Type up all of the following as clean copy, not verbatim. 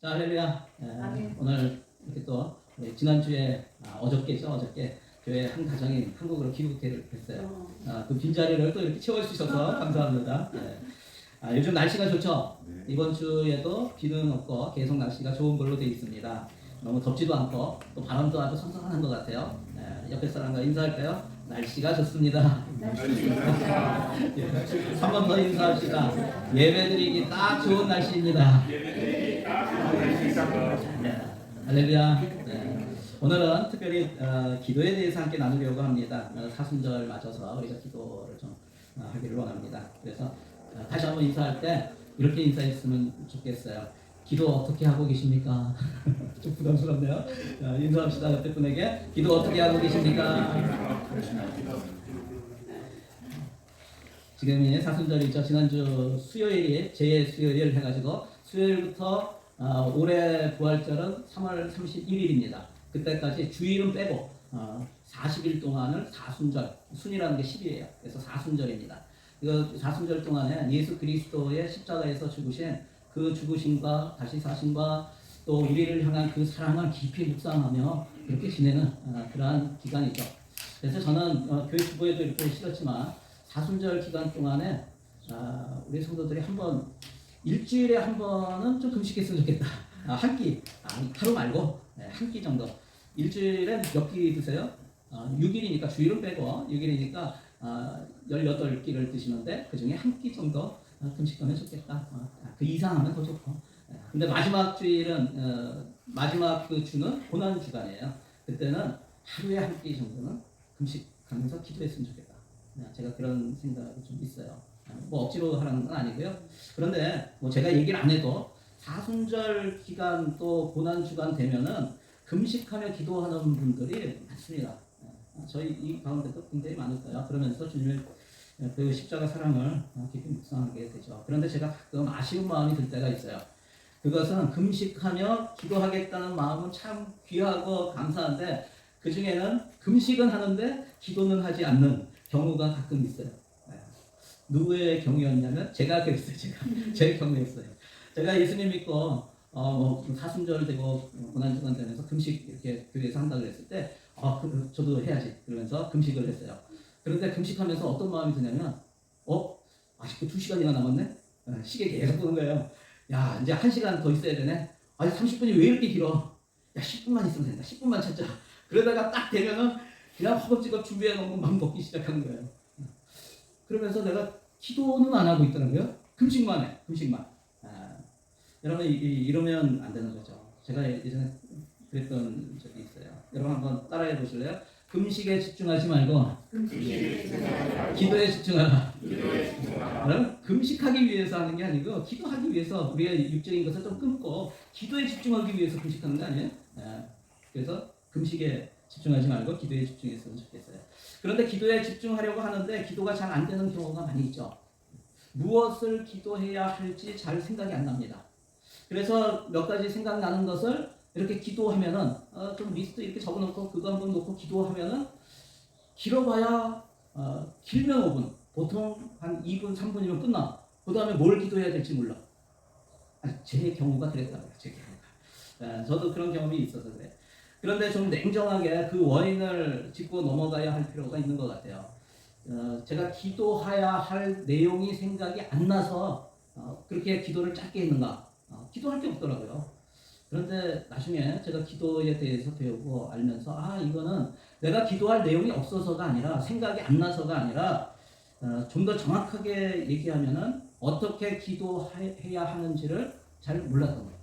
자, 할렐루야. 오늘 이렇게 또 지난주에 어저께죠. 어저께 교회 한 가정이 한국으로 귀국을 했어요. 그 빈자리를 또 이렇게 채워주셔서 감사합니다. 요즘 날씨가 좋죠. 이번 주에도 비는 없고 계속 날씨가 좋은 걸로 되어 있습니다. 너무 덥지도 않고 또 바람도 아주 선선한 것 같아요. 옆에 사람과 인사할까요? 날씨가 좋습니다. 한 번 더 인사합시다. 예배드리기 딱 좋은 날씨입니다. 할렐루야. 오늘은 특별히 기도에 대해서 함께 나누려고 합니다. 사순절 맞아서 우리가 기도를 좀 하기를 원합니다. 그래서 다시 한번 인사할 때 이렇게 인사했으면 좋겠어요. 기도 어떻게 하고 계십니까? 좀 부담스럽네요. 인사합시다. 옆에 분에게 기도 어떻게 하고 계십니까? 지금이 사순절이죠. 지난주 수요일이 제 수요일 해가지고 수요일부터 올해 부활절은 3월 31일입니다. 그때까지 주일은 빼고 40일 동안을 사순절, 순이라는 게 10이에요. 그래서 사순절입니다. 그 사순절 동안에 예수 그리스도의 십자가에서 죽으신 그 죽으심과 다시 사심과 또 우리를 향한 그 사랑을 깊이 묵상하며 그렇게 지내는 그러한 기간이죠. 그래서 저는 교회 주보에도 이렇게 실었지만 사순절 기간 동안에 우리 성도들이 일주일에 한 번은 좀 금식했으면 좋겠다. 한 끼, 하루 말고 한 끼 정도. 일주일에 몇 끼 드세요? 6일이니까 주일은 빼고 6일이니까 18끼를 드시는데 그 중에 한 끼 정도 금식하면 좋겠다. 그 이상 하면 더 좋고. 근데 마지막 주일은 마지막 그 주는 고난 주간이에요. 그때는 하루에 한 끼 정도는 금식하면서 기도했으면 좋겠다. 제가 그런 생각이 좀 있어요. 뭐 억지로 하라는 건 아니고요. 그런데 뭐 제가 얘기를 안 해도 사순절 기간 또 고난 주간 되면은 금식하며 기도하는 분들이 많습니다. 저희 이 가운데도 굉장히 많을 거예요. 그러면서 주님의 그 십자가 사랑을 깊이 묵상하게 되죠. 그런데 제가 가끔 아쉬운 마음이 들 때가 있어요. 그것은 금식하며 기도하겠다는 마음은 참 귀하고 감사한데 그 중에는 금식은 하는데 기도는 하지 않는 경우가 가끔 있어요. 누구의 경우였냐면 제가 그랬어요. 제 경우였어요. 제가 예수님 믿고 사순절 되고 고난주간 되면서 금식 이렇게 교회에서 한다고 그랬을 때 저도 해야지 그러면서 금식을 했어요. 그런데 금식하면서 어떤 마음이 드냐면 아직도 2시간이나 남았네? 시계 계속 보는 거예요. 야, 이제 1시간 더 있어야 되네? 아니 30분이 왜 이렇게 길어? 야, 10분만 있으면 된다. 10분만 찾자. 그러다가 딱 되면은 그냥 허겁지겁 준비해 놓은 막 먹기 시작하는 거예요. 그러면서 내가 기도는 안 하고 있더라고요. 금식만 해. 금식만. 여러분 이러면 안 되는 거죠. 제가 예전에 그랬던 적이 있어요. 여러분 한번 따라해 보실래요? 금식에 집중하지 말고 기도에 집중하라. 여러분 금식하기 위해서 하는 게 아니고 기도하기 위해서 우리의 육적인 것을 좀 끊고 기도에 집중하기 위해서 금식하는 거 아니에요? 그래서 금식에 집중하지 말고 기도에 집중했으면 좋겠어요. 그런데 기도에 집중하려고 하는데 기도가 잘 안 되는 경우가 많이 있죠. 무엇을 기도해야 할지 잘 생각이 안 납니다. 그래서 몇 가지 생각나는 것을 이렇게 기도하면은 좀 리스트 이렇게 적어놓고 그거 한번 놓고 기도하면은 길어봐야 길면 5분, 보통 한 2분, 3분이면 끝나. 그 다음에 뭘 기도해야 될지 몰라. 제 경우가 그랬다고요. 제 경우가. 저도 그런 경험이 있어서 그래. 그런데 좀 냉정하게 그 원인을 짚고 넘어가야 할 필요가 있는 것 같아요. 제가 기도해야 할 내용이 생각이 안 나서 그렇게 기도를 짧게 했는가? 기도할 게 없더라고요. 그런데 나중에 제가 기도에 대해서 배우고 알면서 이거는 내가 기도할 내용이 없어서가 아니라 생각이 안 나서가 아니라 좀 더 정확하게 얘기하면은 어떻게 기도해야 하는지를 잘 몰랐던 것 같아요.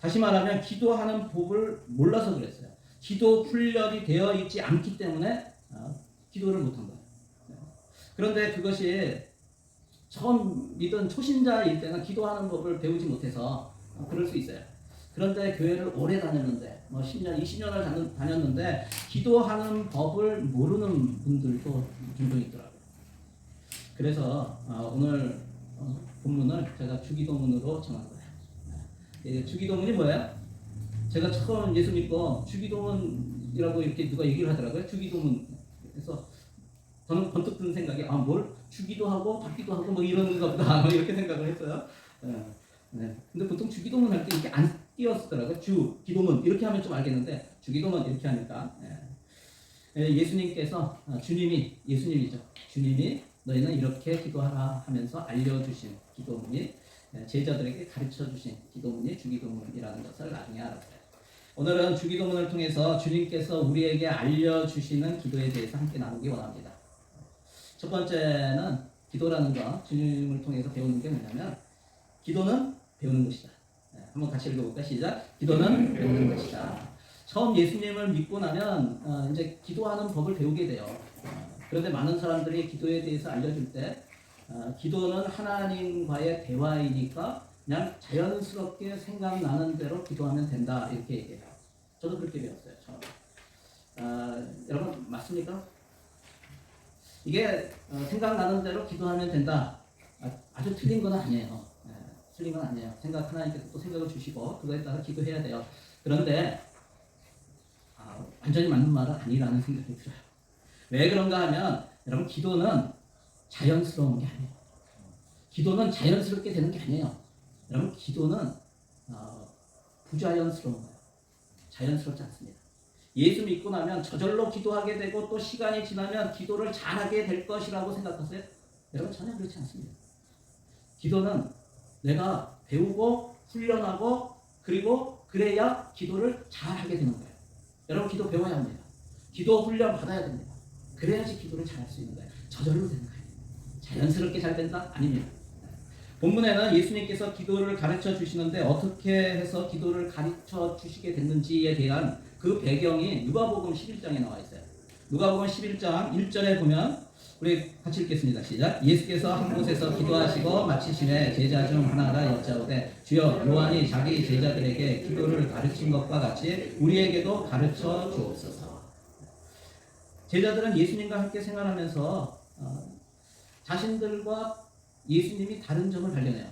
다시 말하면 기도하는 법을 몰라서 그랬어요. 기도 훈련이 되어 있지 않기 때문에 기도를 못한 거예요. 그런데 그것이 처음 믿은 초신자일 때는 기도하는 법을 배우지 못해서 그럴 수 있어요. 그런데 교회를 오래 다녔는데 10년, 20년을 다녔는데 기도하는 법을 모르는 분들도 종종 있더라고요. 그래서 오늘 본문을 제가 주기도문으로 정한 거예요. 주기도문이 뭐예요? 제가 처음 예수 믿고 주기도문이라고 이렇게 누가 얘기를 하더라고요. 주기도문. 그래서 저는 번뜩 든 생각이 뭘 주기도 하고 받기도 하고 뭐 이러는 것 보다 이렇게 생각을 했어요. 근데 근데 보통 주기도문 할 때 이렇게 안 띄웠더라고요. 기도문 이렇게 하면 좀 알겠는데 주기도문 이렇게 하니까 예수님께서 예수님이죠. 주님이 너희는 이렇게 기도하라 하면서 알려주신 기도문이 제자들에게 가르쳐주신 기도문이 주기도문이라는 것을 나중에 알았어요. 오늘은 주기도문을 통해서 주님께서 우리에게 알려주시는 기도에 대해서 함께 나누기 원합니다. 첫 번째는 기도라는 거 주님을 통해서 배우는 게 뭐냐면 기도는 배우는 것이다. 한번 같이 읽어볼까? 시작. 기도는 배우는 것이다. 처음 예수님을 믿고 나면 이제 기도하는 법을 배우게 돼요. 그런데 많은 사람들이 기도에 대해서 알려줄 때 기도는 하나님과의 대화이니까 그냥 자연스럽게 생각나는 대로 기도하면 된다 이렇게 얘기해요. 저도 그렇게 배웠어요. 처음. 여러분 맞습니까? 이게 생각나는 대로 기도하면 된다. 아주 틀린 건 아니에요. 틀린 건 아니에요. 하나님께서 또 생각을 주시고 그거에 따라 기도해야 돼요. 그런데 완전히 맞는 말은 아니라는 생각이 들어요. 왜 그런가 하면 여러분 기도는 자연스러운 게 아니에요. 기도는 자연스럽게 되는 게 아니에요. 여러분 기도는 부자연스러운 거예요. 자연스럽지 않습니다. 예수 믿고 나면 저절로 기도하게 되고 또 시간이 지나면 기도를 잘하게 될 것이라고 생각하세요? 여러분 전혀 그렇지 않습니다. 기도는 내가 배우고 훈련하고 그리고 그래야 기도를 잘하게 되는 거예요. 여러분 기도 배워야 합니다. 기도 훈련 받아야 됩니다. 그래야지 기도를 잘할 수 있는 거예요. 저절로 되는 거예요. 자연스럽게 잘 된다? 아닙니다. 본문에는 예수님께서 기도를 가르쳐 주시는데 어떻게 해서 기도를 가르쳐 주시게 됐는지에 대한 그 배경이 누가복음 11장에 나와 있어요. 누가복음 11장 1절에 보면 우리 같이 읽겠습니다. 시작. 예수께서 한 곳에서 기도하시고 마치심에 제자 중 하나가 여짜오되 주여 요한이 자기 제자들에게 기도를 가르친 것과 같이 우리에게도 가르쳐 주옵소서. 제자들은 예수님과 함께 생활하면서 자신들과 예수님이 다른 점을 발견해요.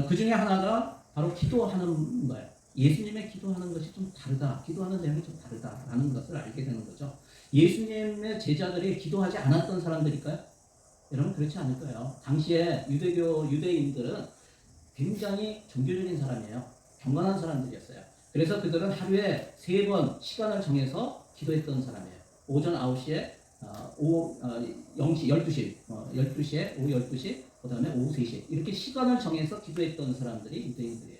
그 중에 하나가 바로 기도하는 거예요. 예수님의 기도하는 것이 좀 다르다. 기도하는 내용이 좀 다르다라는 것을 알게 되는 거죠. 예수님의 제자들이 기도하지 않았던 사람들일까요? 여러분 그렇지 않을 거예요. 당시에 유대인들은 굉장히 종교적인 사람이에요. 경건한 사람들이었어요. 그래서 그들은 하루에 3번 시간을 정해서 기도했던 사람이에요. 오전 9시에 오후 0시, 12시, 12시에 오후 12시, 그 다음에 오후 3시 이렇게 시간을 정해서 기도했던 사람들이 유대인들이에요.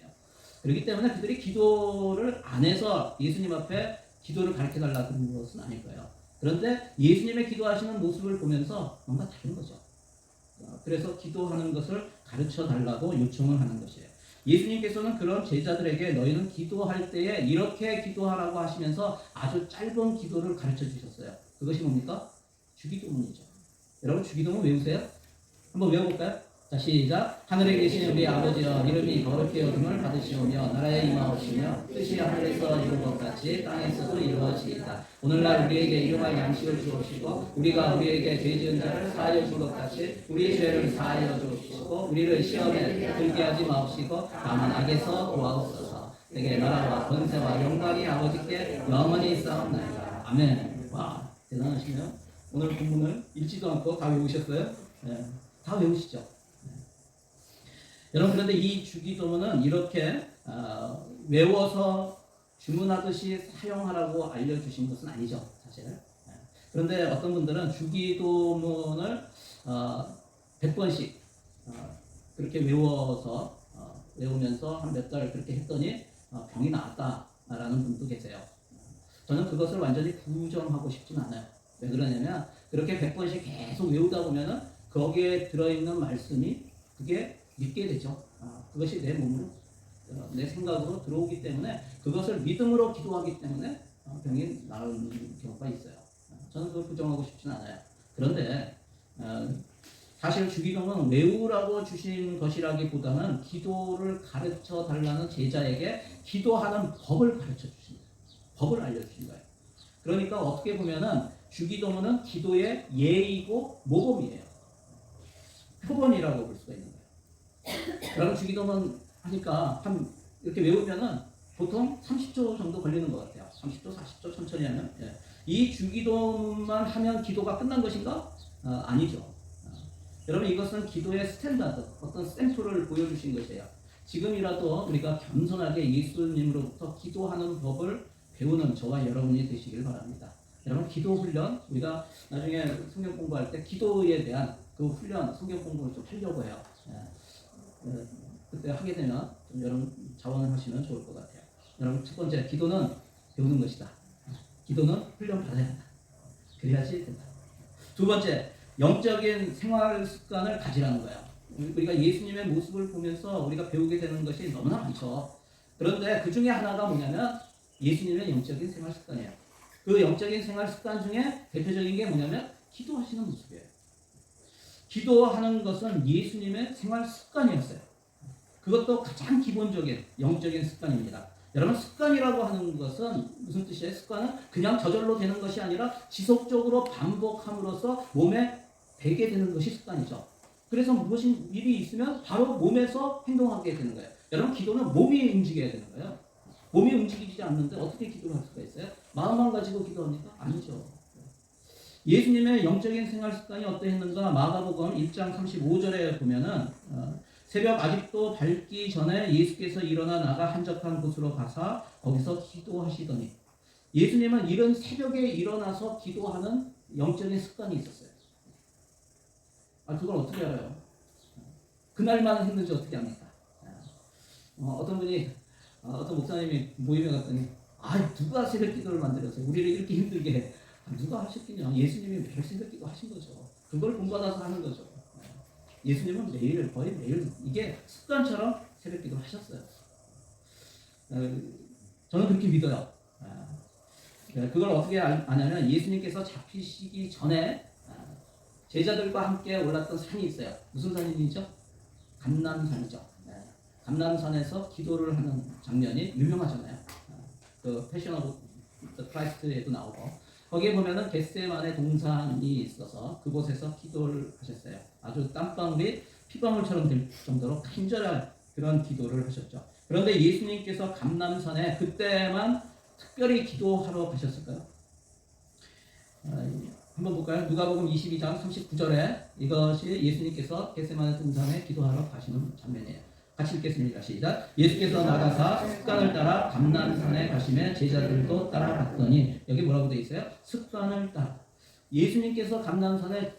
그렇기 때문에 그들이 기도를 안 해서 예수님 앞에 기도를 가르쳐달라 그런 것은 아닐 거예요. 그런데 예수님의 기도하시는 모습을 보면서 뭔가 다른 거죠. 그래서 기도하는 것을 가르쳐달라고 요청을 하는 것이에요. 예수님께서는 그런 제자들에게 너희는 기도할 때에 이렇게 기도하라고 하시면서 아주 짧은 기도를 가르쳐 주셨어요. 그것이 뭡니까? 주기도문이죠. 여러분 주기도문 외우세요? 한번 외워볼까요? 자 시작. 하늘에 계신 우리 아버지여 이름이 거룩히 여김을 받으시오며 나라에 임하옵시며 뜻이 하늘에서 이룬 것 같이 땅에서도 이루어지이다. 오늘날 우리에게 일용할 양식을 주옵시고 우리가 우리에게 죄 지은 자를 사하여 준 것 같이 우리의 죄를 사하여 주옵시고 우리를 시험에 들게 하지 마옵시고 다만 악에서 구하옵소서. 내게 나라와 권세와 영광이 아버지께 영원히 있사옵나이다. 아멘. 와 대단하시네요. 오늘 본문을 읽지도 않고 다 외우셨어요? 네, 다 외우시죠? 여러분 그런데 이 주기도문은 이렇게 외워서 주문하듯이 사용하라고 알려주신 것은 아니죠. 사실. 그런데 어떤 분들은 주기도문을 100번씩 그렇게 외우면서 한 몇 달 그렇게 했더니 병이 나았다라는 분도 계세요. 저는 그것을 완전히 부정하고 싶지는 않아요. 왜 그러냐면 그렇게 100번씩 계속 외우다 보면은 거기에 들어있는 말씀이 그게 믿게 되죠. 그것이 내 몸으로 내 생각으로 들어오기 때문에 그것을 믿음으로 기도하기 때문에 병이 나은 경우가 있어요. 저는 그걸 부정하고 싶지는 않아요. 그런데 사실 주기도문은 외우라고 주신 것이라기보다는 기도를 가르쳐 달라는 제자에게 기도하는 법을 가르쳐 주신 거예요. 법을 알려주신 거예요. 그러니까 어떻게 보면은 주기도문은 기도의 예이고 모범이에요. 표본이라고 볼 수가 있는 거예요. 여러분 주기도문 하니까 이렇게 외우면은 보통 30초 정도 걸리는 것 같아요. 30초, 40초 천천히 하면. 예. 이 주기도문만 하면 기도가 끝난 것인가? 아니죠. 여러분 이것은 기도의 스탠다드, 어떤 샘플을 보여주신 것이에요. 지금이라도 우리가 겸손하게 예수님으로부터 기도하는 법을 배우는 저와 여러분이 되시길 바랍니다. 여러분 기도 훈련 우리가 나중에 성경 공부할 때 기도에 대한 그 훈련 성경 공부를 좀 하려고 해요. 그때 하게 되면 좀 여러분 자원을 하시면 좋을 것 같아요. 여러분 첫 번째 기도는 배우는 것이다. 기도는 훈련 받아야 한다. 그래야지 된다. 두 번째 영적인 생활 습관을 가지라는 거예요. 우리가 예수님의 모습을 보면서 우리가 배우게 되는 것이 너무나 많죠. 그런데 그 중에 하나가 뭐냐면 예수님의 영적인 생활 습관이에요. 그 영적인 생활 습관 중에 대표적인 게 뭐냐면 기도하시는 모습이에요. 기도하는 것은 예수님의 생활 습관이었어요. 그것도 가장 기본적인 영적인 습관입니다. 여러분 습관이라고 하는 것은 무슨 뜻이에요? 습관은 그냥 저절로 되는 것이 아니라 지속적으로 반복함으로써 몸에 배게 되는 것이 습관이죠. 그래서 무엇이 일이 있으면 바로 몸에서 행동하게 되는 거예요. 여러분 기도는 몸이 움직여야 되는 거예요. 몸이 움직이지 않는데 어떻게 기도를 할 수가 있어요? 마음만 가지고 기도합니까? 아니죠. 예수님의 영적인 생활 습관이 어떠했는가? 마가복음 1장 35절에 보면은 새벽 아직도 밝기 전에 예수께서 일어나 나가 한적한 곳으로 가사 거기서 기도하시더니 예수님은 이런 새벽에 일어나서 기도하는 영적인 습관이 있었어요. 그걸 어떻게 알아요? 그날만 했는지 어떻게 합니까? 어떤 분이 어떤 목사님이 모임에 갔더니 누가 새벽 기도를 만들었어요? 우리를 이렇게 힘들게 해. 누가 하셨겠냐? 예수님이 매일 새벽 기도 하신 거죠. 그걸 본받아서 하는 거죠. 예수님은 매일 거의 매일 이게 습관처럼 새벽 기도를 하셨어요. 저는 그렇게 믿어요. 그걸 어떻게 아냐면 예수님께서 잡히시기 전에 제자들과 함께 올랐던 산이 있어요. 무슨 산이죠? 감람산이죠. 감람산에서 기도를 하는 장면이 유명하잖아요. 그 패션 오브 크라이스트에도 나오고 거기에 보면은 겟세마네 동산이 있어서 그곳에서 기도를 하셨어요. 아주 땀방울이 피방울처럼 될 정도로 간절한 그런 기도를 하셨죠. 그런데 예수님께서 감람산에 그때만 특별히 기도하러 가셨을까요? 한번 볼까요? 누가복음 22장 39절에 이것이 예수님께서 겟세마네 동산에 기도하러 가시는 장면이에요. 같이 읽겠습니다. 시작. 예수께서 나가사 습관을 따라 감람산에 가시매 제자들도 따라갔더니 여기 뭐라고 되어 있어요? 습관을 따라. 예수님께서 감람산에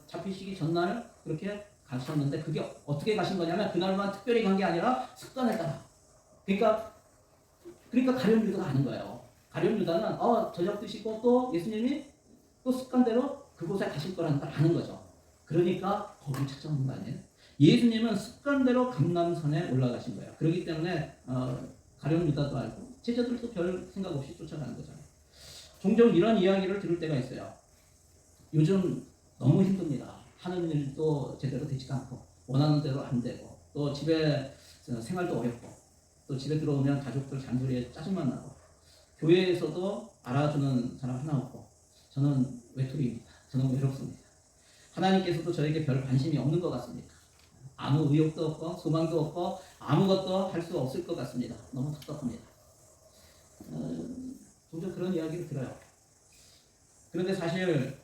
잡히시기 전날 그렇게 가셨는데 그게 어떻게 가신 거냐면 그날만 특별히 간 게 아니라 습관을 따라. 그러니까 가룟 유다가 아는 거예요. 가룟 유다는 저녁 드시고 또 예수님이 또 습관대로 그곳에 가실 거라는 걸 아는 거죠. 그러니까 거기 찾아오는 거 아니에요? 예수님은 습관대로 감람산에 올라가신 거예요. 그렇기 때문에 가룟 유다도 알고 제자들도 별 생각 없이 쫓아가는 거잖아요. 종종 이런 이야기를 들을 때가 있어요. 요즘 너무 힘듭니다. 하는 일도 제대로 되지가 않고 원하는 대로 안 되고 또 집에 생활도 어렵고 또 집에 들어오면 가족들 잔소리에 짜증만 나고 교회에서도 알아주는 사람 하나 없고 저는 외톨이입니다. 저는 외롭습니다. 하나님께서도 저에게 별 관심이 없는 것 같습니다. 아무 의욕도 없고 소망도 없고 아무것도 할 수 없을 것 같습니다. 너무 답답합니다. 종종 그런 이야기를 들어요. 그런데 사실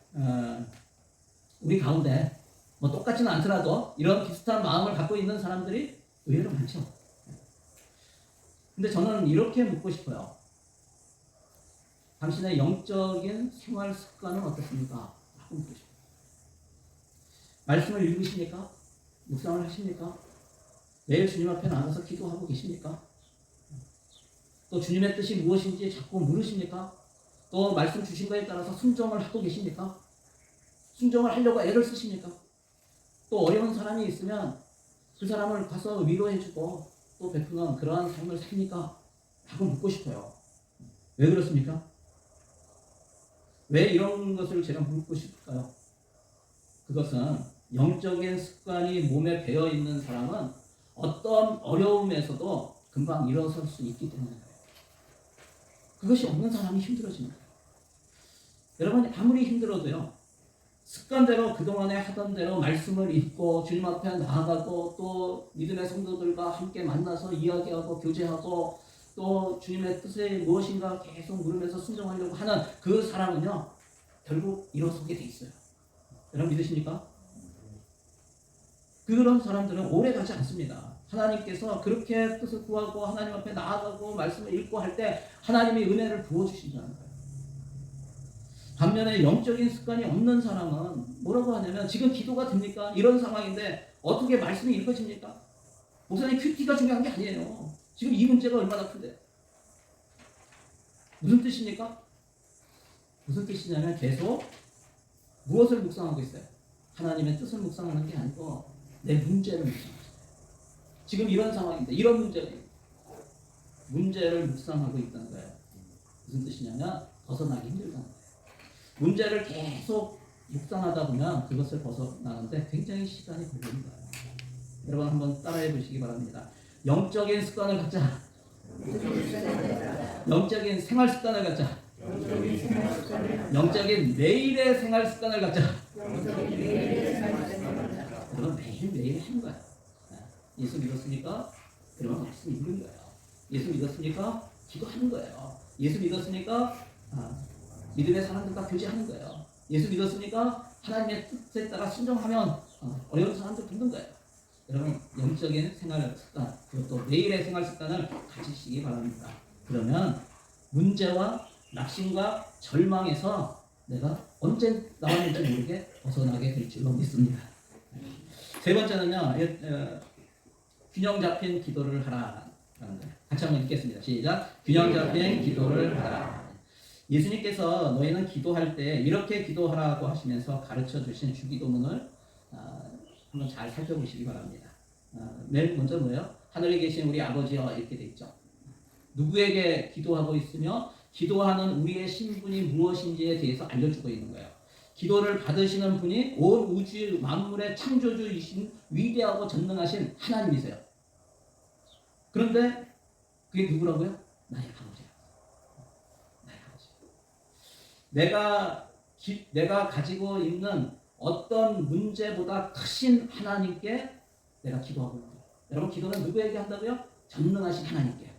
우리 가운데 뭐 똑같지는 않더라도 이런 비슷한 마음을 갖고 있는 사람들이 의외로 많죠. 근데 저는 이렇게 묻고 싶어요. 당신의 영적인 생활 습관은 어떻습니까? 하고 묻고 싶어요. 말씀을 읽으십니까? 묵상을 하십니까? 매일 주님 앞에 나가서 기도하고 계십니까? 또 주님의 뜻이 무엇인지 자꾸 물으십니까? 또 말씀 주신 거에 따라서 순종을 하고 계십니까? 순종을 하려고 애를 쓰십니까? 또 어려운 사람이 있으면 그 사람을 가서 위로해주고 또 베푸는 그러한 삶을 삽니까? 라고 묻고 싶어요. 왜 그렇습니까? 왜 이런 것을 제가 묻고 싶을까요? 그것은 영적인 습관이 몸에 배어있는 사람은 어떤 어려움에서도 금방 일어설 수 있기 때문에 그것이 없는 사람이 힘들어집니다. 여러분 아무리 힘들어도요. 습관대로 그동안에 하던 대로 말씀을 읽고 주님 앞에 나아가고 또 믿음의 성도들과 함께 만나서 이야기하고 교제하고 또 주님의 뜻이 무엇인가 계속 물으면서 순종하려고 하는 그 사람은요. 결국 일어서게 돼 있어요. 여러분 믿으십니까? 그런 사람들은 오래 가지 않습니다. 하나님께서 그렇게 뜻을 구하고 하나님 앞에 나아가고 말씀을 읽고 할 때 하나님이 은혜를 부어주신다는 거예요. 반면에 영적인 습관이 없는 사람은 뭐라고 하냐면 지금 기도가 됩니까? 이런 상황인데 어떻게 말씀이 읽어집니까? 목사님 큐티가 중요한 게 아니에요. 지금 이 문제가 얼마나 큰데. 무슨 뜻입니까? 무슨 뜻이냐면 계속 무엇을 묵상하고 있어요? 하나님의 뜻을 묵상하는 게 아니고 내 문제를 묵상하고 있어요. 지금 이런 상황인데 이런 문제를 묵상하고 있다는 거예요. 무슨 뜻이냐면 벗어나기 힘들다는 거예요. 문제를 계속 묵상하다 보면 그것을 벗어나는데 굉장히 시간이 걸리는 거예요. 여러분 한번 따라해 보시기 바랍니다. 영적인 습관을 갖자. 영적인 생활 습관을 갖자. 영적인 매일의 생활 습관을 갖자. 그러면 매일매일 하는 거야. 예수 믿었으니까 그러면 말씀 읽는 거예요. 예수 믿었으니까 기도하는 거예요. 예수 믿었으니까 믿음의 사람들과 교제하는 거예요. 예수 믿었으니까 하나님의 뜻에 따라 순종하면 어려운 사람들 돕는 거예요. 여러분 영적인 생활 습관 그것도 매일의 생활 습관을 가지시기 바랍니다. 그러면 문제와 낙심과 절망에서 내가 언제 나왔는지 모르게 벗어나게 될 줄로 믿습니다. 세 번째는요, 균형 잡힌 기도를 하라라는 거예요. 같이 한번 읽겠습니다. 시작. 균형 잡힌 기도를 하라. 예수님께서 너희는 기도할 때 이렇게 기도하라고 하시면서 가르쳐 주신 주기도문을 한번 잘 살펴보시기 바랍니다. 맨 먼저 뭐예요? 하늘에 계신 우리 아버지여 이렇게 돼 있죠. 누구에게 기도하고 있으며 기도하는 우리의 신분이 무엇인지에 대해서 알려주고 있는 거예요. 기도를 받으시는 분이 온 우주 만물의 창조주이신 위대하고 전능하신 하나님이세요. 그런데 그게 누구라고요? 나의 아버지야. 나의 아버지. 내가 가지고 있는 어떤 문제보다 크신 하나님께 내가 기도하고 있는 거예요. 여러분 기도는 누구에게 한다고요? 전능하신 하나님께.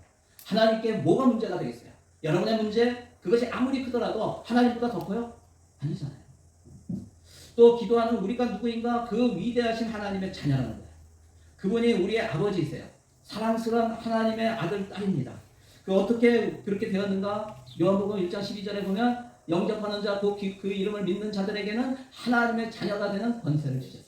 하나님께 뭐가 문제가 되겠어요? 여러분의 문제 그것이 아무리 크더라도 하나님보다 더 커요? 아니잖아요. 또 기도하는 우리가 누구인가? 그 위대하신 하나님의 자녀라는 거예요. 그분이 우리의 아버지이세요. 사랑스러운 하나님의 아들, 딸입니다. 그 어떻게 그렇게 되었는가? 요한복음 1장 12절에 보면 영접하는 자, 그 이름을 믿는 자들에게는 하나님의 자녀가 되는 권세를 주셨어요.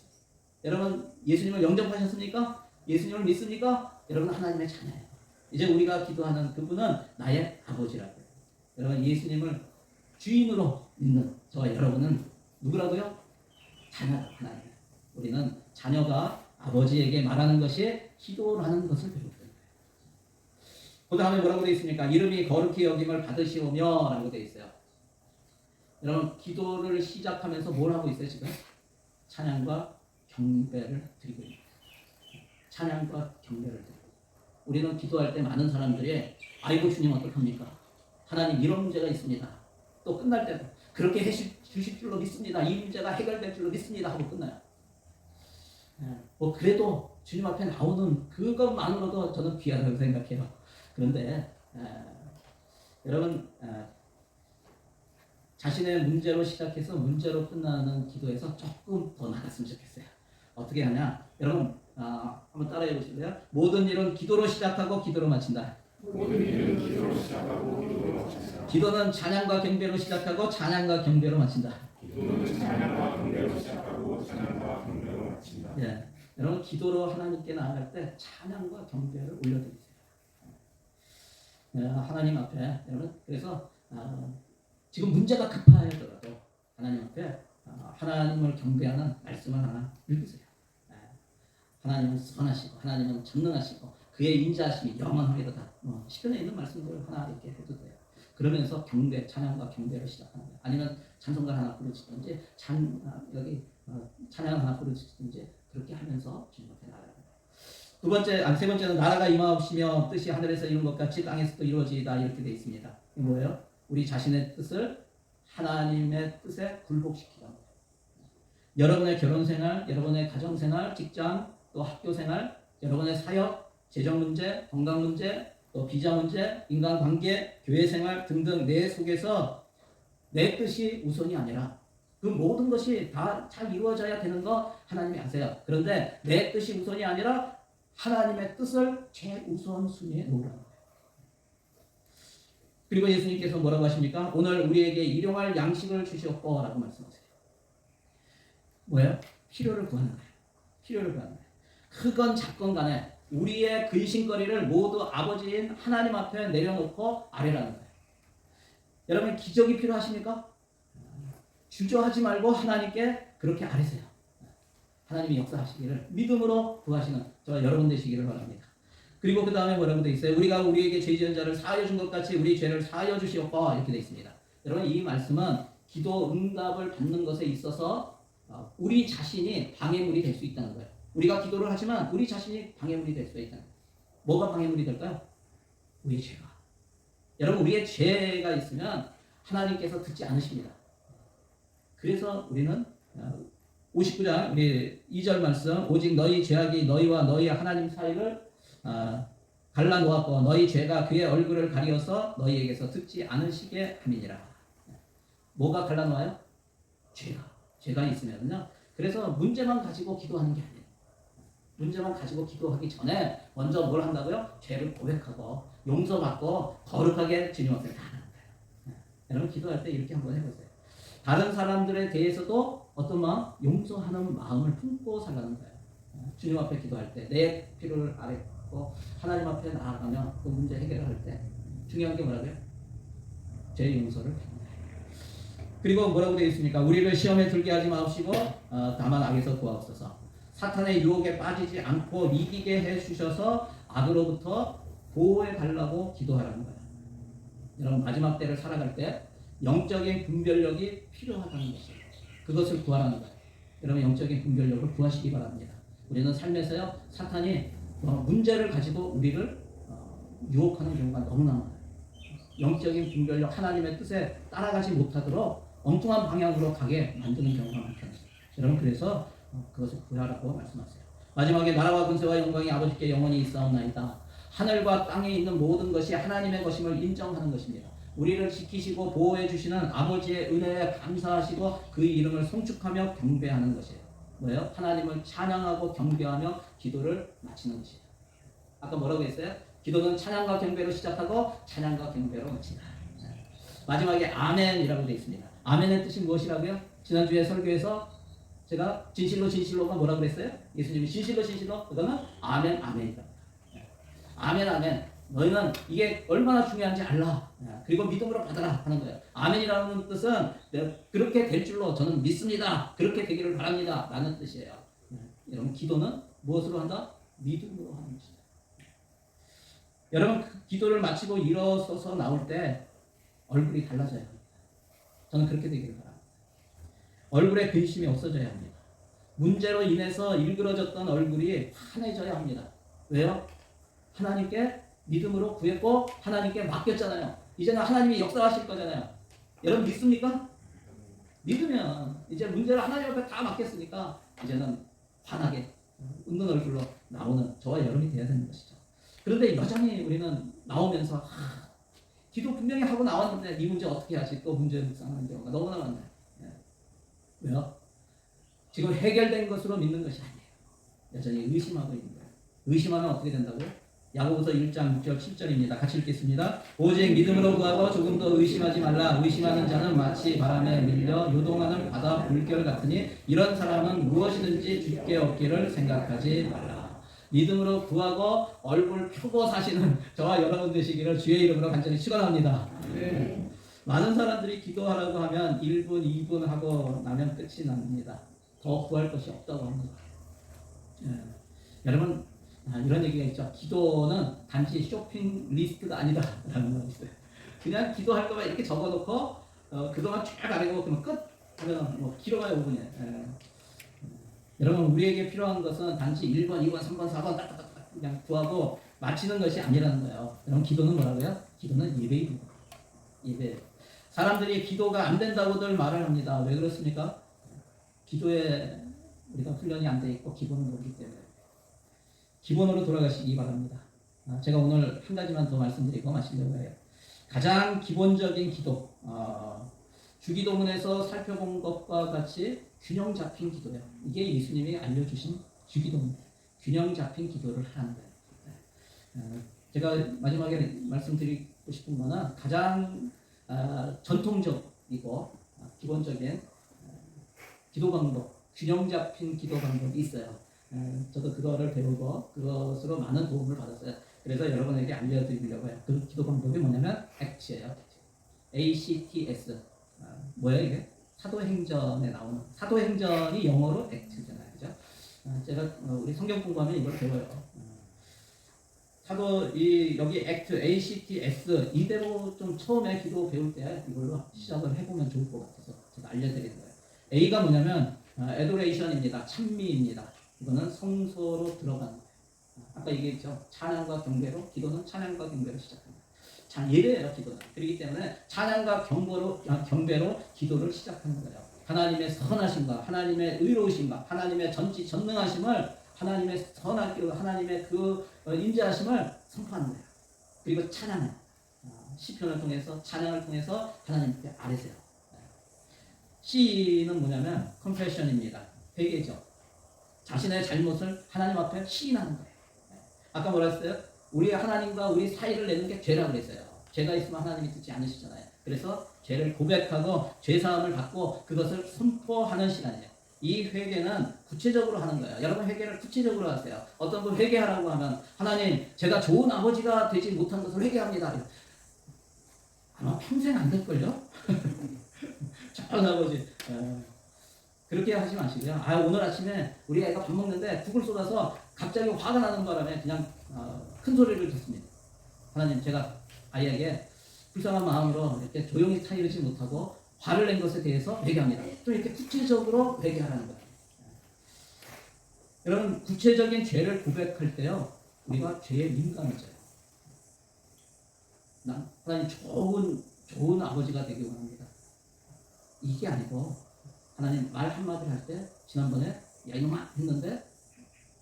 여러분 예수님을 영접하셨습니까? 예수님을 믿습니까? 여러분 하나님의 자녀예요. 이제 우리가 기도하는 그분은 나의 아버지라고요. 여러분 예수님을 주인으로 믿는 저와 여러분은 누구라고요? 자녀다 하나님. 우리는 자녀가 아버지에게 말하는 것이 기도라는 것을 배우는 거예요. 그 다음에 뭐라고 되어 있습니까? 이름이 거룩히 여김을 받으시오며 라고 되어 있어요. 여러분 기도를 시작하면서 뭘 하고 있어요 지금? 찬양과 경배를 드리고 있는 거예요. 찬양과 경배를 드리고 우리는 기도할 때 많은 사람들이 아이고 주님 어떡합니까? 하나님 이런 문제가 있습니다. 또 끝날 때도 그렇게 주실 줄로 믿습니다. 이 문제가 해결될 줄로 믿습니다 하고 끝나요. 뭐 그래도 주님 앞에 나오는 그것만으로도 저는 귀하다고 생각해요. 그런데 여러분 자신의 문제로 시작해서 문제로 끝나는 기도에서 조금 더 나갔으면 좋겠어요. 어떻게 하냐? 여러분 한번 따라해 보실래요? 모든 일은 기도로 시작하고 기도로 마친다. 모든 일은 기도로 시작하고 기도로 마친다. 기도는 찬양과 경배로 시작하고 찬양과 경배로 마친다. 기도는 찬양과 경배로 시작하고 찬양과 경배로 마친다. 예, 여러분 기도로 하나님께 나아갈 때 찬양과 경배를 올려드리세요. 하나님 앞에 여러분 그래서 지금 문제가 급하더라도 하나님 앞에 하나님을 경배하는 말씀을 하나 읽으세요. 하나님은 선하시고 하나님은 전능하시고 그의 인자하심이 영원하리로다. 시편에 있는 말씀들을 하나 이렇게 해도 돼요. 그러면서 경배, 찬양과 경배를 시작하는 거예요. 아니면 찬송가 하나 부르시든지 여기 찬양 하나 부르시든지 그렇게 하면서 주님 앞에 나아가는 거예요. 세 번째는 나라가 임하옵시며 뜻이 하늘에서 이룬 것 같이 땅에서도 이루어지이다 이렇게 되어 있습니다. 이게 뭐예요? 우리 자신의 뜻을 하나님의 뜻에 굴복시키는 거예요. 여러분의 결혼생활, 여러분의 가정생활, 직장, 또 학교생활, 여러분의 사역, 재정문제, 건강문제, 또 비자문제, 인간관계, 교회생활 등등 내 속에서 내 뜻이 우선이 아니라 그 모든 것이 다 잘 이루어져야 되는 거 하나님이 아세요. 그런데 내 뜻이 우선이 아니라 하나님의 뜻을 최우선순위에 놓으라는 거예요. 그리고 예수님께서 뭐라고 하십니까? 오늘 우리에게 일용할 양식을 주시옵고라고 말씀하세요. 뭐예요? 필요를 구하는 거예요. 필요를 구하는 거예요. 크건 작건 간에 우리의 근심거리를 모두 아버지인 하나님 앞에 내려놓고 아뢰라는 거예요. 여러분 기적이 필요하십니까? 주저하지 말고 하나님께 그렇게 아뢰세요. 하나님이 역사하시기를 믿음으로 구하시는 저와 여러분 되시기를 바랍니다. 그리고 그 다음에 뭐라고 되어 있어요? 우리가 우리에게 죄 지은 자를 사하여 준 것 같이 우리 죄를 사하여 주시옵고 이렇게 되어 있습니다. 여러분 이 말씀은 기도 응답을 받는 것에 있어서 우리 자신이 방해물이 될 수 있다는 거예요. 우리가 기도를 하지만 우리 자신이 방해물이 될 수 있다는 거예요. 뭐가 방해물이 될까요? 우리의 죄가. 여러분 우리의 죄가 있으면 하나님께서 듣지 않으십니다. 그래서 우리는 59장 우리 2절 말씀 오직 너희 죄악이 너희와 너희 하나님 사이를 갈라놓았고 너희 죄가 그의 얼굴을 가리어서 너희에게서 듣지 않으시게 함이니라. 뭐가 갈라놓아요? 죄가 있으면요. 그래서 문제만 가지고 기도하는 게 아니에요. 문제만 가지고 기도하기 전에 먼저 뭘 한다고요? 죄를 고백하고 용서받고 거룩하게 주님 앞에 가는 거예요. 여러분 기도할 때 이렇게 한번 해보세요. 다른 사람들에 대해서도 어떤 마음? 용서하는 마음을 품고 살라는 거예요. 주님 앞에 기도할 때 내 필요를 아뢰고 하나님 앞에 나아가면 그 문제 해결을 할 때 중요한 게 뭐라고요? 죄 용서를 받는 거예요. 그리고 뭐라고 되어 있습니까? 우리를 시험에 들게 하지 마옵시고 다만 악에서 구하옵소서. 사탄의 유혹에 빠지지 않고 이기게 해주셔서 악으로부터 보호해 달라고 기도하라는 거예요. 여러분 마지막 때를 살아갈 때 영적인 분별력이 필요하다는 것이에요. 그것을 구하라는 거예요. 여러분 영적인 분별력을 구하시기 바랍니다. 우리는 삶에서요 사탄이 문제를 가지고 우리를 유혹하는 경우가 너무나 많아요. 영적인 분별력 하나님의 뜻에 따라가지 못하도록 엉뚱한 방향으로 가게 만드는 경우가 많습니다. 여러분 그래서 그것을 구하라고 말씀하세요. 마지막에 나라와 근세와 영광이 아버지께 영원히 있사옵나이다. 하늘과 땅에 있는 모든 것이 하나님의 것임을 인정하는 것입니다. 우리를 지키시고 보호해 주시는 아버지의 은혜에 감사하시고 그 이름을 송축하며 경배하는 것이에요. 뭐예요? 하나님을 찬양하고 경배하며 기도를 마치는 것이에요. 아까 뭐라고 했어요? 기도는 찬양과 경배로 시작하고 찬양과 경배로 마친다. 마지막에 아멘이라고 되어 있습니다. 아멘의 뜻이 무엇이라고요? 지난주에 설교에서 제가 진실로가 뭐라고 그랬어요? 예수님이 진실로 그거는 아멘 아멘이다. 아멘 아멘. 너희는 이게 얼마나 중요한지 알라. 그리고 믿음으로 받아라 하는 거예요. 아멘이라는 뜻은 그렇게 될 줄로 저는 믿습니다. 그렇게 되기를 바랍니다. 라는 뜻이에요. 여러분 기도는 무엇으로 한다? 믿음으로 하는 것입니다. 여러분 기도를 마치고 일어서서 나올 때 얼굴이 달라져야 합니다. 저는 그렇게 되기를 바랍니다. 얼굴에 근심이 없어져야 합니다. 문제로 인해서 일그러졌던 얼굴이 환해져야 합니다. 왜요? 하나님께 믿음으로 구했고 하나님께 맡겼잖아요. 이제는 하나님이 역사하실 거잖아요. 여러분 믿습니까? 믿으면 이제 문제를 하나님 앞에 다 맡겼으니까 이제는 환하게 웃는 얼굴로 나오는 저와 여러분이 돼야 되는 것이죠. 그런데 여전히 우리는 나오면서 기도 분명히 하고 나왔는데 이 문제 어떻게 하지? 또 문제 묵상하는 경우가 너무나 많아요. 왜요? 지금 해결된 것으로 믿는 것이 아니에요. 여전히 의심하고 있는 거예요. 의심하면 어떻게 된다고요? 야고보서 1장 6절 7절입니다. 같이 읽겠습니다. 오직 믿음으로 구하고 조금도 의심하지 말라. 의심하는 자는 마치 바람에 밀려 요동하는 바다 물결 같으니 이런 사람은 무엇이든지 주께 얻기를 생각하지 말라. 믿음으로 구하고 얼굴 펴고 사시는 저와 여러분 되시기를 주의 이름으로 간절히 축원합니다. 네. 많은 사람들이 기도하라고 하면 1분, 2분 하고 나면 끝이 납니다. 더 구할 것이 없다고 합니다. 여러분 이런 얘기가 있죠. 기도는 단지 쇼핑 리스트가 아니다라는 거 있어요. 그냥 기도할 거만 이렇게 적어놓고 그동안 쭉 가리고 그러면 끝 하면 뭐 길어봐야 5분이에요. 여러분 우리에게 필요한 것은 단지 1번, 2번, 3번, 4번 딱딱딱 그냥 구하고 마치는 것이 아니라는 거예요. 여러분 기도는 뭐라고요? 기도는 예배입니다. 예배. 사람들이 기도가 안 된다고들 말을 합니다. 왜 그렇습니까? 기도에 우리가 훈련이 안 돼 있고 기본은 모르기 때문에. 기본으로 돌아가시기 바랍니다. 제가 오늘 한 가지만 더 말씀드리고 마치려고 해요. 가장 기본적인 기도, 주기도문에서 살펴본 것과 같이 균형 잡힌 기도예요. 이게 예수님이 알려주신 주기도문이에요. 균형 잡힌 기도를 하는 거예요. 제가 마지막에 말씀드리고 싶은 거는 가장 전통적이고 기본적인 기도 방법, 균형 잡힌 기도 방법이 있어요. 저도 그거를 배우고 그것으로 많은 도움을 받았어요. 그래서 여러분에게 알려드리려고 해요. 그 기도 방법이 뭐냐면 ACT예요. ACTS. 뭐예요 이게? 사도행전에 나오는, 사도행전이 영어로 ACT잖아요, 그죠? 제가 우리 성경 공부하면 이걸 배워요. 여기 ACT, ACTS 이대로 좀 처음에 기도 배울 때 이걸로 시작을 해보면 좋을 것 같아서 제가 알려드리는 거예요. A가 뭐냐면 adoration입니다. 찬미입니다. 이거는 성소로 들어가는 거예요. 아까 얘기했죠. 찬양과 경배로, 기도는 찬양과 경배로 시작합니다. 예배예요, 기도는. 그렇기 때문에 찬양과 경배로 기도를 시작하는 거예요. 하나님의 선하심과 하나님의 의로우심과 하나님의 전지전능하심을, 하나님의 선하심과 하나님의 그 인자하심을 선포하는 거예요. 그리고 찬양을, 시편을 통해서, 찬양을 통해서 하나님께 아뢰세요. C는 뭐냐면 confession입니다. 회개죠. 자신의 잘못을 하나님 앞에 시인하는 거예요. 아까 뭐라 했어요? 우리 하나님과 우리 사이를 내는 게 죄라고 그랬어요. 죄가 있으면 하나님이 듣지 않으시잖아요. 그래서 죄를 고백하고 죄사함을 받고 그것을 선포하는 시간이에요. 이 회개는 구체적으로 하는 거예요. 여러분 회개를 구체적으로 하세요. 어떤 분 회개하라고 하면 하나님 제가 좋은 아버지가 되지 못한 것을 회개합니다. 아마 평생 안 될걸요? 좋은 아버지. 그렇게 하지 마시고요. 오늘 아침에 우리 애가 밥 먹는데 국을 쏟아서 갑자기 화가 나는 바람에 그냥 큰 소리를 듣습니다. 하나님, 제가 아이에게 불쌍한 마음으로 이렇게 조용히 타이르지 못하고 화를 낸 것에 대해서 회개합니다. 또 이렇게 구체적으로 회개하라는 거예요. 여러분, 구체적인 죄를 고백할 때요, 우리가 죄에 민감해져요. 난 하나님 좋은 아버지가 되기 원합니다. 이게 아니고 하나님 말 한마디를 할 때 지난번에 야 이놈아 했는데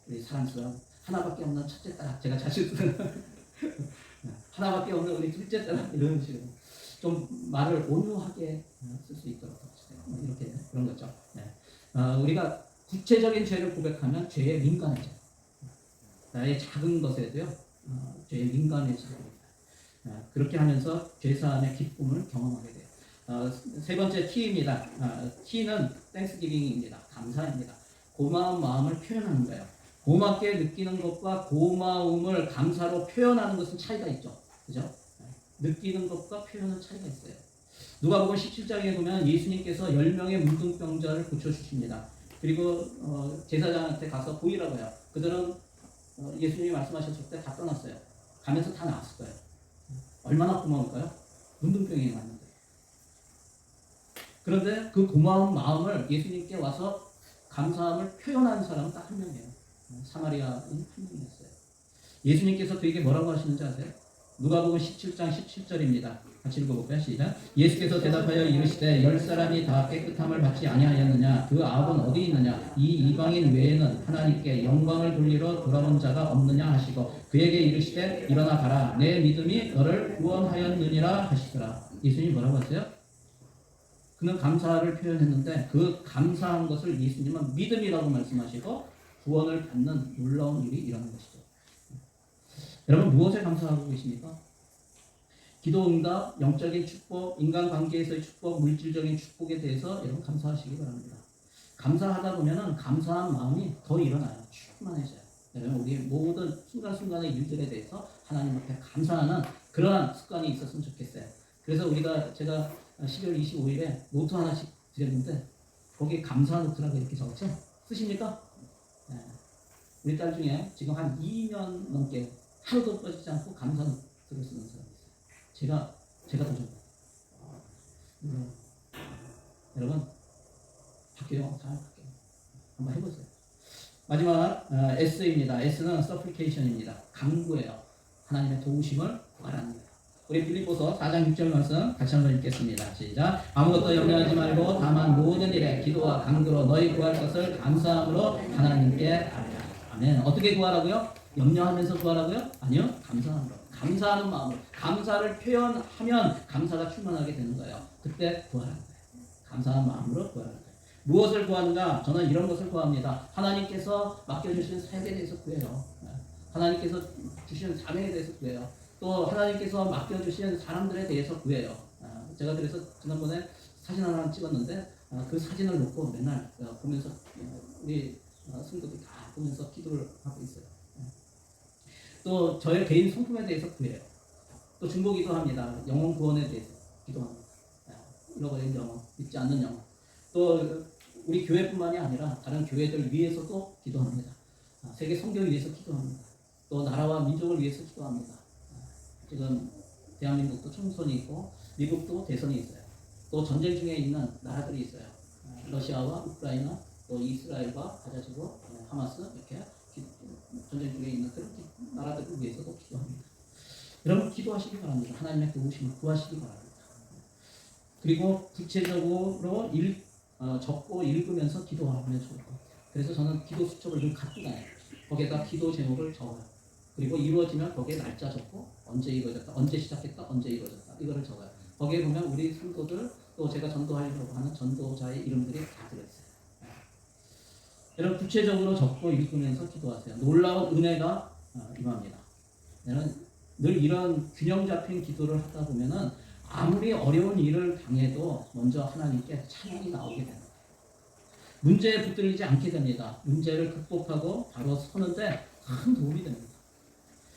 우리 사랑스러운 하나밖에 없는 첫째 딸, 제가 자식 하나밖에 없는 우리 둘째 딸, 이런 식으로 좀 말을 온유하게 쓸 수 있도록 해주세요. 이렇게 그런 거죠. 우리가 구체적인 죄를 고백하면 죄에 민감해져요. 나의 작은 것에도요 죄에 민감해지게 됩니다. 그렇게 하면서 죄사함의 기쁨을 경험하게 돼요. 세 번째 T입니다. T는 땡스기빙입니다. 감사입니다. 고마운 마음을 표현하는 거예요. 고맙게 느끼는 것과 고마움을 감사로 표현하는 것은 차이가 있죠. 그죠? 느끼는 것과 표현은 차이가 있어요. 누가복음 17장에 보면 예수님께서 10명의 문둥병자를 고쳐주십니다. 그리고 제사장한테 가서 보이라고 해요. 그들은 예수님이 말씀하셨을 때 다 떠났어요. 가면서 다 나았을 거예요. 얼마나 고마울까요? 문둥병이 왔는데. 그런데 그 고마운 마음을 예수님께 와서 감사함을 표현하는 사람은 딱 한 명이에요. 사마리아인 한 명이었어요. 예수님께서 그에게 뭐라고 하시는지 아세요? 누가복음 17장 17절입니다. 같이 읽어볼까요? 시작. 예수께서 대답하여 이르시되 10사람이 다 깨끗함을 받지 아니하였느냐? 그 악은 어디 있느냐? 이 이방인 외에는 하나님께 영광을 돌리러 돌아온 자가 없느냐 하시고 그에게 이르시되 일어나 가라. 내 믿음이 너를 구원하였느니라 하시더라. 예수님이 뭐라고 하세요? 그는 감사를 표현했는데 그 감사한 것을 예수님은 믿음이라고 말씀하시고 구원을 받는 놀라운 일이 일어난 것이죠. 여러분 무엇에 감사하고 계십니까? 기도응답, 영적인 축복, 인간관계에서의 축복, 물질적인 축복에 대해서 여러분 감사하시기 바랍니다. 감사하다 보면은 감사한 마음이 더 일어나요. 충만해져요. 여러분 우리 모든 순간순간의 일들에 대해서 하나님 앞에 감사하는 그러한 습관이 있었으면 좋겠어요. 그래서 제가 12월 25일에 노트 하나씩 드렸는데 거기에 감사 노트라고 이렇게 적었죠? 쓰십니까? 네. 우리 딸 중에 지금 한 2년 넘게 하루도 빠지지 않고 감사 노트를 쓰는 사람이 있어요. 제가 더 좋아요. 여러분 바뀌어요. 잘 바뀌어요. 한번 해보세요. 마지막 S입니다. S는 supplication입니다. 간구예요. 하나님의 도우심을 구하라는 거예요. 우리 빌립보서 4장 6절 말씀 같이 한번 읽겠습니다. 시작. 아무것도 염려하지 말고 다만 모든 일에 기도와 간구로 너희 구할 것을 감사함으로 하나님께 아뢰라. 아멘. 어떻게 구하라고요? 염려하면서 구하라고요? 아니요. 감사함으로. 감사하는 마음으로. 감사를 표현하면 감사가 충만하게 되는 거예요. 그때 구하라는 거예요. 감사한 마음으로 구하라는 거예요. 무엇을 구하는가? 저는 이런 것을 구합니다. 하나님께서 맡겨주신 사역에 대해서 구해요. 하나님께서 주시는 사명에 대해서 구해요. 또 하나님께서 맡겨주신 사람들에 대해서 구해요. 제가 그래서 지난번에 사진 하나 찍었는데 그 사진을 놓고 맨날 보면서 우리 성도들이 다 보면서 기도를 하고 있어요. 또 저의 개인 성품에 대해서 구해요. 또 중보기도 합니다. 영혼 구원에 대해서 기도합니다. 잃어버린 영혼, 믿지 않는 영혼. 또 우리 교회뿐만이 아니라 다른 교회들 위해서도 기도합니다. 세계 선교 위해서 기도합니다. 또 나라와 민족을 위해서 기도합니다. 지금 대한민국도 총선이 있고 미국도 대선이 있어요. 또 전쟁 중에 있는 나라들이 있어요. 러시아와 우크라이나, 또 이스라엘과 가자지구, 하마스 이렇게 전쟁 중에 있는 그런 나라들을 위해서도 기도합니다. 여러분 기도하시기 바랍니다. 하나님의 도우심을 구하시기 바랍니다. 그리고 구체적으로 적고 읽으면서 기도하면 좋을 것 같아요. 그래서 저는 기도 수첩을 좀 갖고 다녀요. 거기에다 기도 제목을 적어요. 그리고 이루어지면 거기에 날짜 적고 언제 이루어졌다, 언제 시작했다, 언제 이루어졌다 이거를 적어요. 거기에 보면 우리 성도들 또 제가 전도하려고 하는 전도자의 이름들이 다 들어있어요. 여러분 구체적으로 적고 읽으면서 기도하세요. 놀라운 은혜가 임합니다. 늘 이런 균형 잡힌 기도를 하다 보면은 아무리 어려운 일을 당해도 먼저 하나님께 찬양이 나오게 됩니다. 문제에 붙들리지 않게 됩니다. 문제를 극복하고 바로 서는데 큰 도움이 됩니다.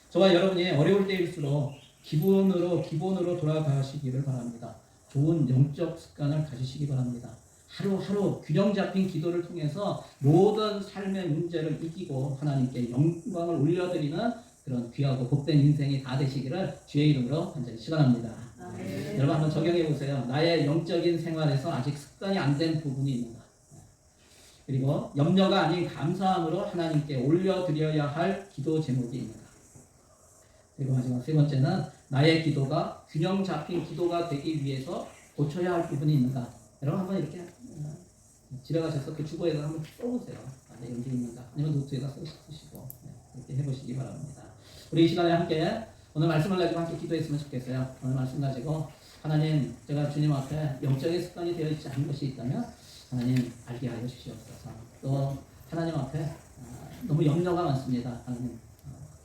저와 여러분이 어려울 때일수록 기본으로 돌아가시기를 바랍니다. 좋은 영적 습관을 가지시기 바랍니다. 하루하루 균형 잡힌 기도를 통해서 모든 삶의 문제를 이기고 하나님께 영광을 올려드리는 그런 귀하고 복된 인생이 다 되시기를 주의 이름으로 간절히 축원합니다. 여러분 한번 적용해 보세요. 나의 영적인 생활에서 아직 습관이 안 된 부분이 있는가? 그리고 염려가 아닌 감사함으로 하나님께 올려드려야 할 기도 제목이 있는가? 그리고 마지막 세 번째는 나의 기도가 균형 잡힌 기도가 되기 위해서 고쳐야 할 부분이 있는가? 여러분 한번 이렇게 집에 가셔서 그 주보에다 한번 써보세요. 여기 있는가? 아니면 노트에다 쓰시고 이렇게 해보시기 바랍니다. 우리 이 시간에 함께 오늘 말씀을 가지고 함께 기도했으면 좋겠어요. 오늘 말씀 가지고 하나님, 제가 주님 앞에 영적인 습관이 되어 있지 않은 것이 있다면 하나님 알게 하여 주시옵소서. 또 하나님 앞에 너무 염려가 많습니다. 하나님,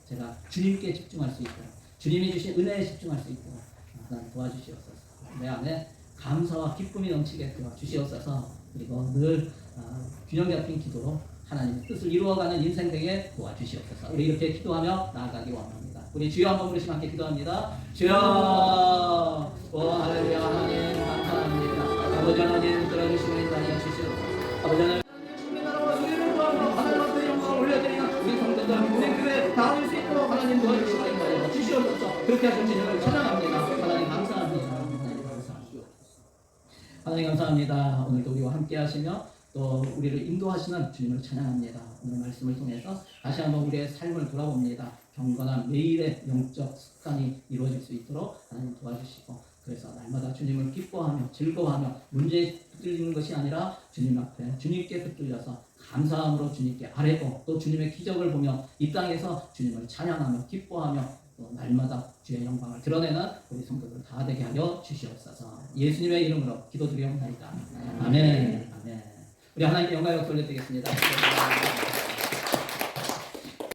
제가 주님께 집중할 수 있도록, 주님이 주신 은혜에 집중할 수 있도록 하나님 도와주시옵소서. 내 안에 감사와 기쁨이 넘치게 도와주시옵소서. 그리고 늘 균형 잡힌 기도로 하나님의 뜻을 이루어가는 인생 되게 도와주시옵소서. 우리 이렇게 기도하며 나아가기 원합니다. 우리 주여 한번 부르시면 함께 기도합니다. 주여, 할렐루야. 하나님 감사합니다. 아버지 하나님 들어주시면 인간이 주시옵소서. 아버지 하나님 주님의 나라와 의를 구하며 하나님 앞에 영광을 올려드리는 우리 성도들 우리 교회 닿을 수 있도록 하나님 도와주시고 인간이 주시옵소서. 그렇게 하신 주님을 찬양합니다. 하나님 감사합니다. 하나님 감사합니다. 하나님 감사합니다. 오늘도 우리와 함께 하시며 또 우리를 인도하시는 주님을 찬양합니다. 오늘 말씀을 통해서 다시 한번 우리의 삶을 돌아봅니다. 경건한 매일의 영적 습관이 이루어질 수 있도록 하나님 도와주시고, 그래서 날마다 주님을 기뻐하며 즐거워하며 문제에 붙들리는 것이 아니라 주님 앞에 주님께 붙들려서 감사함으로 주님께 아뢰고 또 주님의 기적을 보며 이 땅에서 주님을 찬양하며 기뻐하며 또 날마다 주의 영광을 드러내는 우리 성도들 다 되게 하여 주시옵소서. 예수님의 이름으로 기도드리옵나이다. 아멘. 아멘. 우리 하나님께 영광을 돌려드리겠습니다.